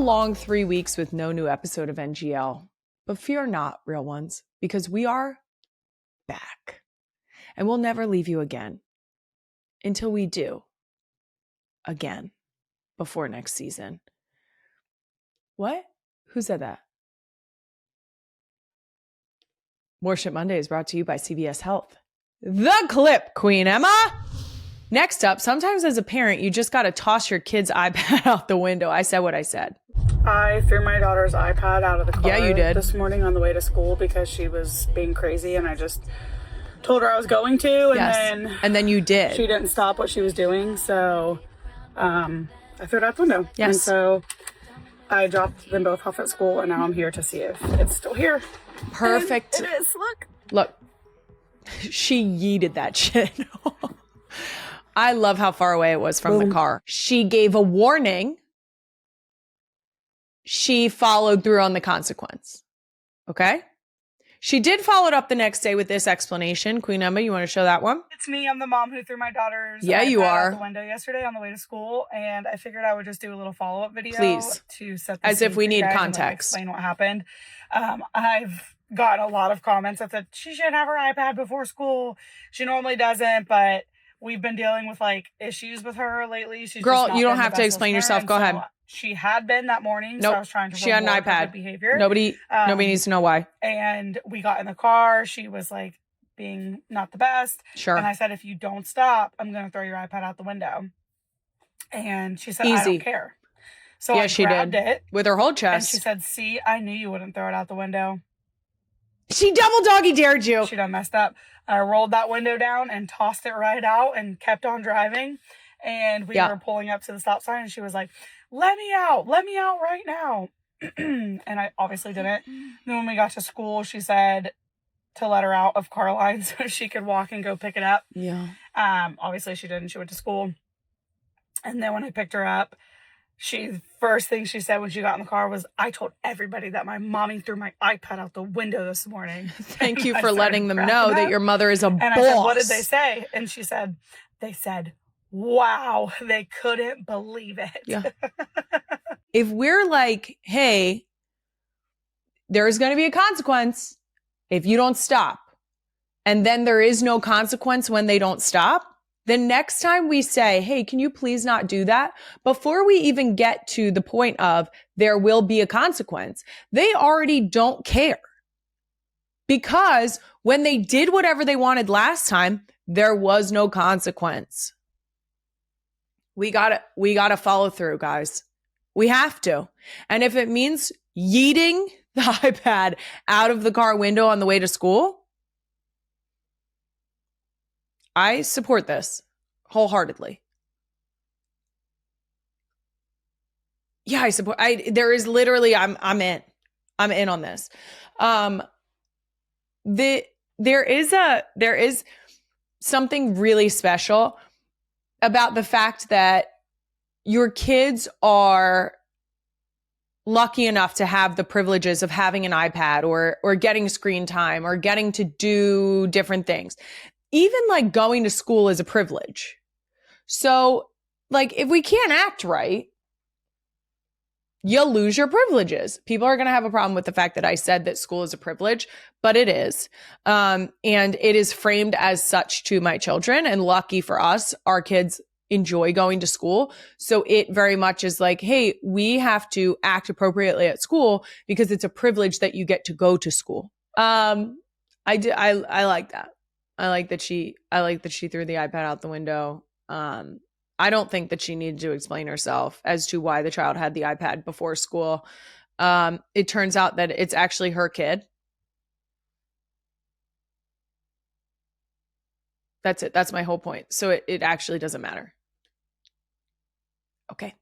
long 3 weeks with no new episode of NGL, but fear not, real ones, because we are back and we'll never leave you again until we do again before next season. What? Who said that? Worship Monday is brought to you by CVS Health. The clip, Queen Emma. Next up, sometimes as a parent, you just got to toss your kid's iPad out the window. I said what I said. I threw my daughter's iPad out of the car Yeah, you did. This morning on the way to school because she was being crazy, and I just told her I was going to, and then you did. She didn't stop what she was doing, so I threw it out the window. Yes. And so I dropped them both off at school, and now I'm here to see if it's still here. Perfect. And it is. Look. She yeeted that shit. I love how far away it was from the car. She gave a warning. She followed through on the consequence. Okay? She did follow it up the next day with this explanation. Queen Emma, you want to show that one? It's me. I'm the mom who threw my daughter's iPad out the window yesterday on the way to school, and I figured I would just do a little follow-up video. Please. To set the as if we need context. And explain what happened. I've gotten a lot of comments that said she shouldn't have her iPad before school. She normally doesn't, but we've been dealing with issues with her lately. She's Girl, just not you don't been have the to best explain listener, yourself. Go ahead. She had been that morning, Nope. so I was trying to she had an reward her iPad. good behavior. Nobody needs to know why. And we got in the car. She was being not the best. Sure. And I said, if you don't stop, I'm going to throw your iPad out the window. And she said, Easy. I don't care. So yeah, I she grabbed did. it. With her whole And chest. she said, see, I knew you wouldn't throw it out the window. She double doggy dared you. She done messed up. I rolled that window down and tossed it right out and kept on driving. And we were pulling up to the stop sign, and she was like, let me out right now. And I obviously didn't. Then when we got to school, she said to let her out of car line so she could walk and go pick it up. Yeah. Obviously she didn't. She went to school. And then when I picked her up, first thing she said when she got in the car was, I told everybody that my mommy threw my iPad out the window this morning. Thank you for letting them know that your mother is a boss. And I said, what did they say? And she said, they said, wow, they couldn't believe it. Yeah. If we're like, hey, there's going to be a consequence if you don't stop, and then there is no consequence when they don't stop, then next time we say, hey, can you please not do that? Before we even get to the point of there will be a consequence, they already don't care. Because when they did whatever they wanted last time, there was no consequence. We gotta follow through, guys. We have to. And if it means yeeting the iPad out of the car window on the way to school, I support this wholeheartedly. Yeah, I support. There is literally, I'm in on this. There is something really special about the fact that your kids are lucky enough to have the privileges of having an iPad or getting screen time or getting to do different things. Even going to school is a privilege. So if we can't act right, you'll lose your privileges. People are going to have a problem with the fact that I said that school is a privilege, but it is. And it is framed as such to my children. And lucky for us, our kids enjoy going to school. So it very much is hey, we have to act appropriately at school because it's a privilege that you get to go to school. I like that. I like that she threw the iPad out the window. I don't think that she needed to explain herself as to why the child had the iPad before school. It turns out that it's actually her kid. That's it. That's my whole point. So it actually doesn't matter. Okay.